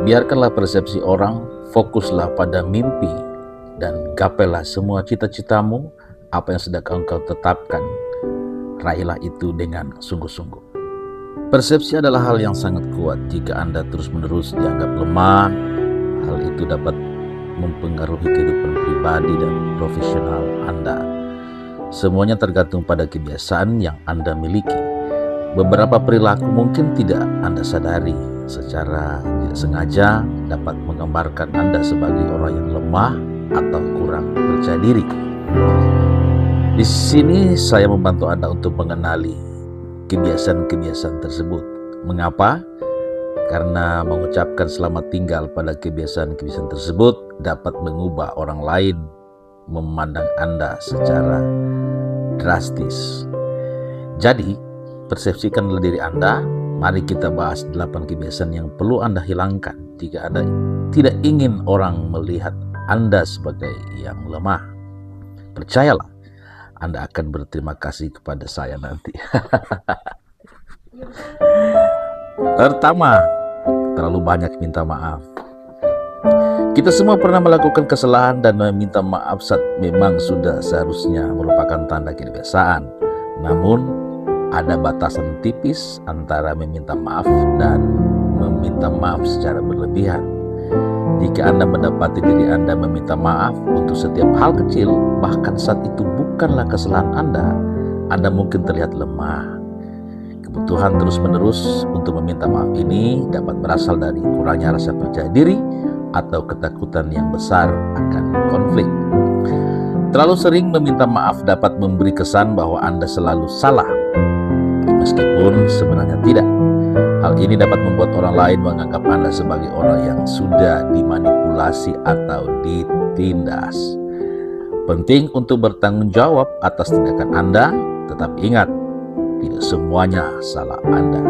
Biarkanlah persepsi orang, fokuslah pada mimpi, dan gapailah semua cita-citamu, apa yang sedang engkau tetapkan. Raihlah itu dengan sungguh-sungguh. Persepsi adalah hal yang sangat kuat. Jika Anda terus-menerus dianggap lemah, hal itu dapat mempengaruhi kehidupan pribadi dan profesional Anda. Semuanya tergantung pada kebiasaan yang Anda miliki. Beberapa perilaku mungkin tidak Anda sadari, secara tidak sengaja dapat menggambarkan Anda sebagai orang yang lemah atau kurang percaya diri. Di sini saya membantu Anda untuk mengenali kebiasaan-kebiasaan tersebut. Mengapa? Karena mengucapkan selamat tinggal pada kebiasaan-kebiasaan tersebut dapat mengubah orang lain memandang Anda secara drastis. Jadi, persepsikanlah diri Anda. Mari kita bahas 8 kebiasaan yang perlu Anda hilangkan jika Anda tidak ingin orang melihat Anda sebagai yang lemah. Percayalah, Anda akan berterima kasih kepada saya nanti. Pertama, terlalu banyak minta maaf. Kita semua pernah melakukan kesalahan dan meminta maaf saat memang sudah seharusnya merupakan tanda kebiasaan. Namun, ada batasan tipis antara meminta maaf dan meminta maaf secara berlebihan. Jika Anda mendapati diri Anda meminta maaf untuk setiap hal kecil, bahkan saat itu bukanlah kesalahan Anda mungkin terlihat lemah. Kebutuhan terus-menerus untuk meminta maaf ini dapat berasal dari kurangnya rasa percaya diri atau ketakutan yang besar akan konflik. Terlalu sering meminta maaf dapat memberi kesan bahwa Anda selalu salah, meskipun sebenarnya tidak. Hal ini dapat membuat orang lain menganggap Anda sebagai orang yang sudah dimanipulasi atau ditindas. Penting untuk bertanggung jawab atas tindakan Anda, tetapi ingat, tidak semuanya salah Anda.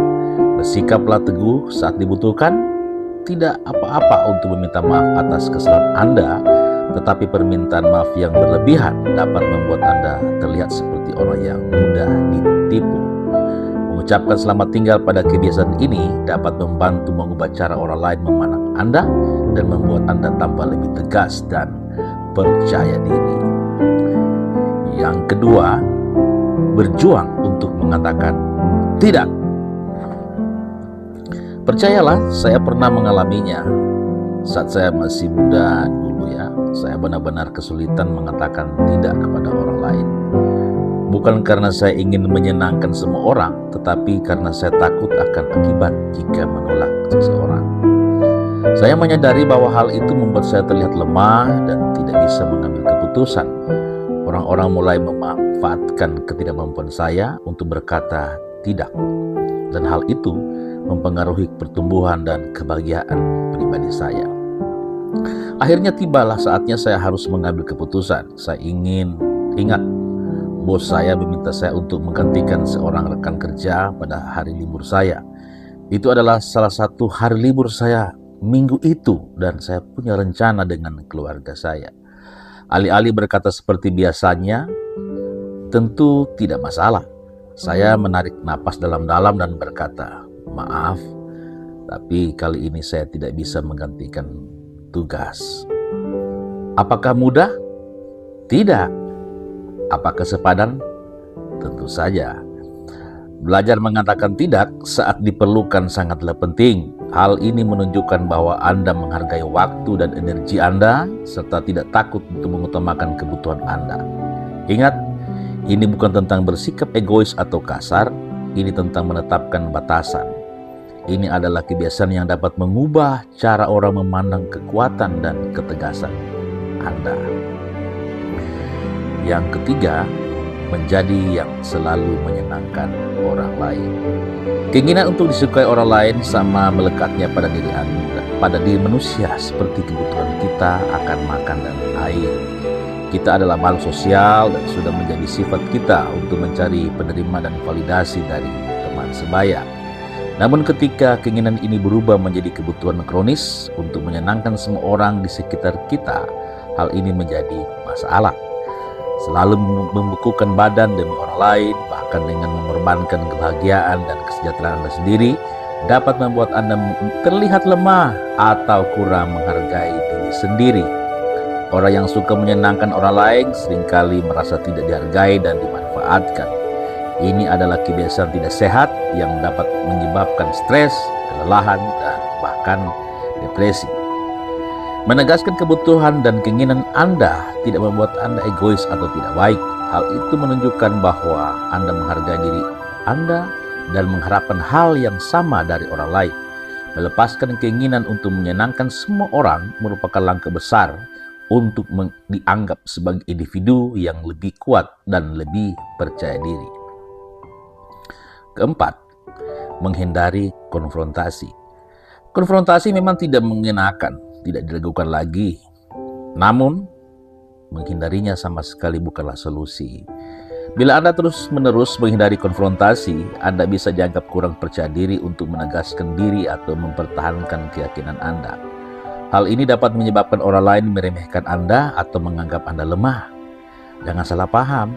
Bersikaplah teguh saat dibutuhkan. Tidak apa-apa untuk meminta maaf atas kesalahan Anda, tetapi permintaan maaf yang berlebihan dapat membuat Anda terlihat seperti orang yang mudah ditipu. Mengucapkan selamat tinggal pada kebiasaan ini dapat membantu mengubah cara orang lain memandang Anda dan membuat Anda tampak lebih tegas dan percaya diri. Yang kedua, berjuang untuk mengatakan tidak. Percayalah, saya pernah mengalaminya. Saat saya masih muda dulu saya benar-benar kesulitan mengatakan tidak kepada orang lain. Bukan karena saya ingin menyenangkan semua orang, tetapi karena saya takut akan akibat jika menolak seseorang. Saya menyadari bahwa hal itu membuat saya terlihat lemah dan tidak bisa mengambil keputusan. Orang-orang mulai memanfaatkan ketidakmampuan saya untuk berkata tidak. Dan hal itu mempengaruhi pertumbuhan dan kebahagiaan pribadi saya. Akhirnya tibalah saatnya saya harus mengambil keputusan. Saya ingat bos saya meminta saya untuk menggantikan seorang rekan kerja pada hari libur saya. Itu adalah salah satu hari libur saya minggu itu dan saya punya rencana dengan keluarga saya. Alih-alih berkata seperti biasanya, tentu tidak masalah. Saya menarik napas dalam-dalam dan berkata, maaf, tapi kali ini saya tidak bisa menggantikan tugas. Apakah mudah? Tidak. Apakah sepadan? Tentu saja. Belajar mengatakan tidak saat diperlukan sangatlah penting. Hal ini menunjukkan bahwa Anda menghargai waktu dan energi Anda, serta tidak takut untuk mengutamakan kebutuhan Anda. Ingat, ini bukan tentang bersikap egois atau kasar, ini tentang menetapkan batasan. Ini adalah kebiasaan yang dapat mengubah cara orang memandang kekuatan dan ketegasan Anda. Yang ketiga, menjadi yang selalu menyenangkan orang lain. Keinginan untuk disukai orang lain sama melekatnya pada diri Anda, pada diri manusia seperti kebutuhan kita akan makan dan air. Kita adalah makhluk sosial dan sudah menjadi sifat kita untuk mencari penerimaan dan validasi dari teman sebaya. Namun ketika keinginan ini berubah menjadi kebutuhan kronis untuk menyenangkan semua orang di sekitar kita, hal ini menjadi masalah. Selalu membekukan badan demi orang lain, bahkan dengan mengorbankan kebahagiaan dan kesejahteraan Anda sendiri, dapat membuat Anda terlihat lemah atau kurang menghargai diri sendiri. Orang yang suka menyenangkan orang lain seringkali merasa tidak dihargai dan dimanfaatkan. Ini adalah kebiasaan tidak sehat yang dapat menyebabkan stres, kelelahan, dan bahkan depresi. Menegaskan kebutuhan dan keinginan Anda tidak membuat Anda egois atau tidak baik. Hal itu menunjukkan bahwa Anda menghargai diri Anda dan mengharapkan hal yang sama dari orang lain. Melepaskan keinginan untuk menyenangkan semua orang merupakan langkah besar untuk dianggap sebagai individu yang lebih kuat dan lebih percaya diri. Keempat, menghindari konfrontasi. Konfrontasi memang tidak mengenakan, tidak diragukan lagi. Namun, menghindarinya sama sekali bukanlah solusi. Bila Anda terus-menerus menghindari konfrontasi, Anda bisa dianggap kurang percaya diri untuk menegaskan diri atau mempertahankan keyakinan Anda. Hal ini dapat menyebabkan orang lain meremehkan Anda atau menganggap Anda lemah. Jangan salah paham,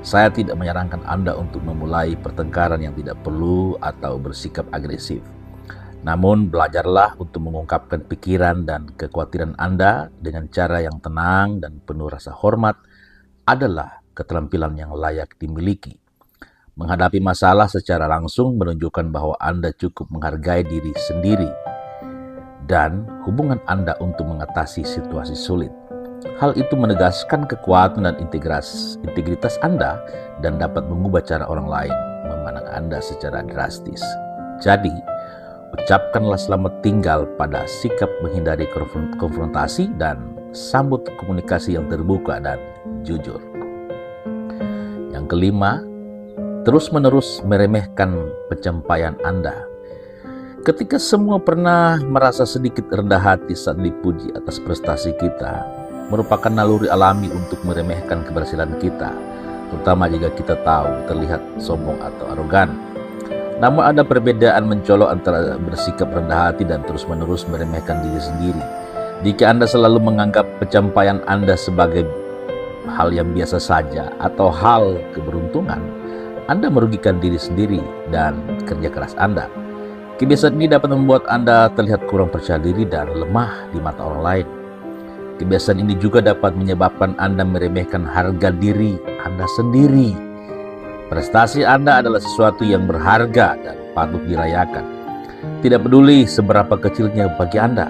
saya tidak menyarankan Anda untuk memulai pertengkaran yang tidak perlu atau bersikap agresif. Namun, belajarlah untuk mengungkapkan pikiran dan kekhawatiran Anda dengan cara yang tenang dan penuh rasa hormat adalah keterampilan yang layak dimiliki. Menghadapi masalah secara langsung menunjukkan bahwa Anda cukup menghargai diri sendiri dan hubungan Anda untuk mengatasi situasi sulit. Hal itu menegaskan kekuatan dan integritas Anda dan dapat mengubah cara orang lain memandang Anda secara drastis. Jadi, ucapkanlah selamat tinggal pada sikap menghindari konfrontasi dan sambut komunikasi yang terbuka dan jujur. Yang kelima, terus-menerus meremehkan pencapaian Anda. Ketika semua pernah merasa sedikit rendah hati saat dipuji atas prestasi kita, merupakan naluri alami untuk meremehkan keberhasilan kita, terutama jika kita tahu terlihat sombong atau arogan. Namun ada perbedaan mencolok antara bersikap rendah hati dan terus-menerus meremehkan diri sendiri. Jika Anda selalu menganggap pencapaian Anda sebagai hal yang biasa saja atau hal keberuntungan, Anda merugikan diri sendiri dan kerja keras Anda. Kebiasaan ini dapat membuat Anda terlihat kurang percaya diri dan lemah di mata orang lain. Kebiasaan ini juga dapat menyebabkan Anda meremehkan harga diri Anda sendiri. Prestasi Anda adalah sesuatu yang berharga dan patut dirayakan. Tidak peduli seberapa kecilnya bagi Anda,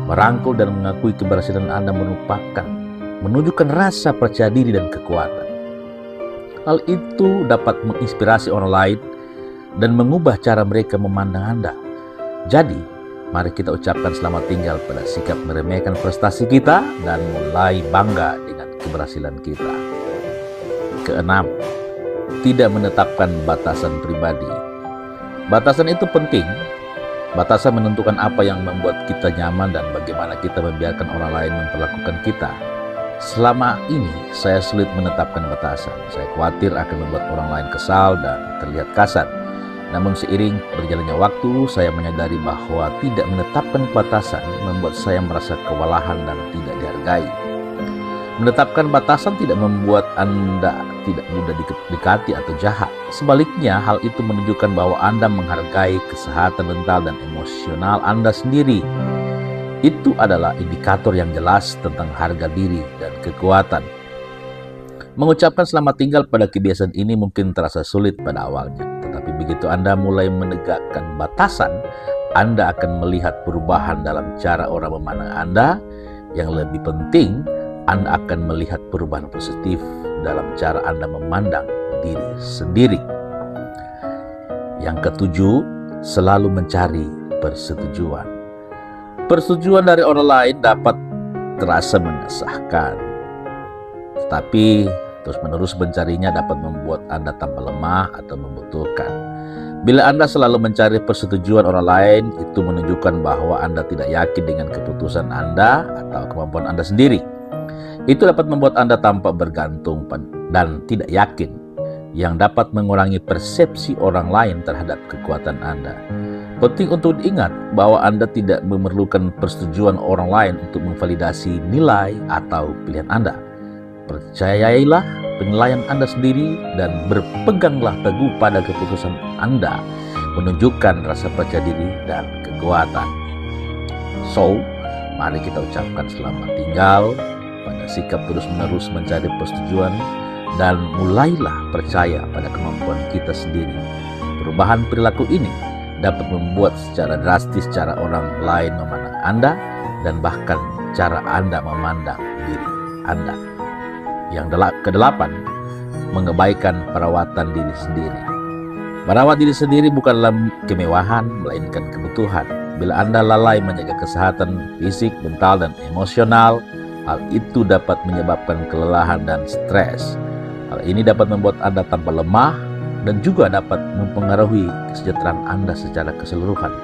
merangkul dan mengakui keberhasilan Anda menunjukkan rasa percaya diri dan kekuatan. Hal itu dapat menginspirasi orang lain dan mengubah cara mereka memandang Anda. Jadi, mari kita ucapkan selamat tinggal pada sikap meremehkan prestasi kita dan mulai bangga dengan keberhasilan kita. Keenam, tidak menetapkan batasan pribadi. Batasan itu penting. Batasan menentukan apa yang membuat kita nyaman dan bagaimana kita membiarkan orang lain memperlakukan kita. Selama ini, saya sulit menetapkan batasan. Saya khawatir akan membuat orang lain kesal dan terlihat kasar. Namun seiring berjalannya waktu, saya menyadari bahwa tidak menetapkan batasan membuat saya merasa kewalahan dan tidak dihargai. Menetapkan batasan tidak membuat Anda tidak mudah didekati atau jahat. Sebaliknya, hal itu menunjukkan bahwa Anda menghargai kesehatan mental dan emosional Anda sendiri. Itu adalah indikator yang jelas tentang harga diri dan kekuatan. Mengucapkan selamat tinggal pada kebiasaan ini mungkin terasa sulit pada awalnya, tetapi begitu Anda mulai menegakkan batasan, Anda akan melihat perubahan dalam cara orang memandang Anda. Yang lebih penting, Anda akan melihat perubahan positif dalam cara Anda memandang diri sendiri. Yang ketujuh, selalu mencari persetujuan. Persetujuan dari orang lain dapat terasa mengesahkan, tetapi terus-menerus mencarinya dapat membuat Anda tambah lemah atau membutuhkan. Bila Anda selalu mencari persetujuan orang lain, itu menunjukkan bahwa Anda tidak yakin dengan keputusan Anda atau kemampuan Anda sendiri. Itu dapat membuat Anda tampak bergantung dan tidak yakin, yang dapat mengurangi persepsi orang lain terhadap kekuatan Anda. Penting untuk diingat bahwa Anda tidak memerlukan persetujuan orang lain untuk memvalidasi nilai atau pilihan Anda. Percayailah penilaian Anda sendiri dan berpeganglah teguh pada keputusan Anda, menunjukkan rasa percaya diri dan kekuatan. So, mari kita ucapkan selamat tinggal pada sikap terus-menerus mencari persetujuan dan mulailah percaya pada kemampuan kita sendiri. Perubahan perilaku ini dapat membuat secara drastis cara orang lain memandang Anda dan bahkan cara Anda memandang diri Anda. Yang kedelapan, mengabaikan perawatan diri sendiri. Merawat diri sendiri bukanlah kemewahan, melainkan kebutuhan. Bila Anda lalai menjaga kesehatan fisik, mental, dan emosional, hal itu dapat menyebabkan kelelahan dan stres. Hal ini dapat membuat Anda tambah lemah dan juga dapat mempengaruhi kesejahteraan Anda secara keseluruhan.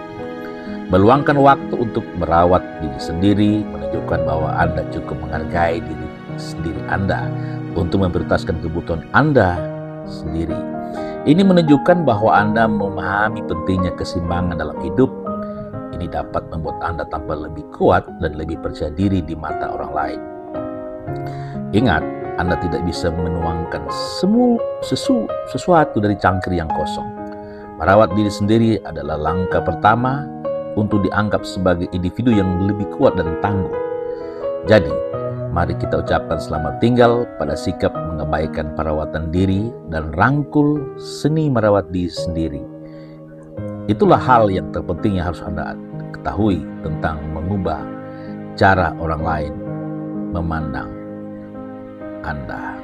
Meluangkan waktu untuk merawat diri sendiri menunjukkan bahwa Anda cukup menghargai diri sendiri Anda untuk memprioritaskan kebutuhan Anda sendiri. Ini menunjukkan bahwa Anda memahami pentingnya keseimbangan dalam hidup. Ini dapat membuat Anda tambah lebih kuat dan lebih percaya diri di mata orang lain. Ingat, Anda tidak bisa menuangkan sesuatu dari cangkir yang kosong. Merawat diri sendiri adalah langkah pertama untuk dianggap sebagai individu yang lebih kuat dan tangguh. Jadi, mari kita ucapkan selamat tinggal pada sikap mengabaikan perawatan diri dan rangkul seni merawat diri sendiri. Itulah hal yang terpenting yang harus Anda ketahui tentang mengubah cara orang lain memandang Anda.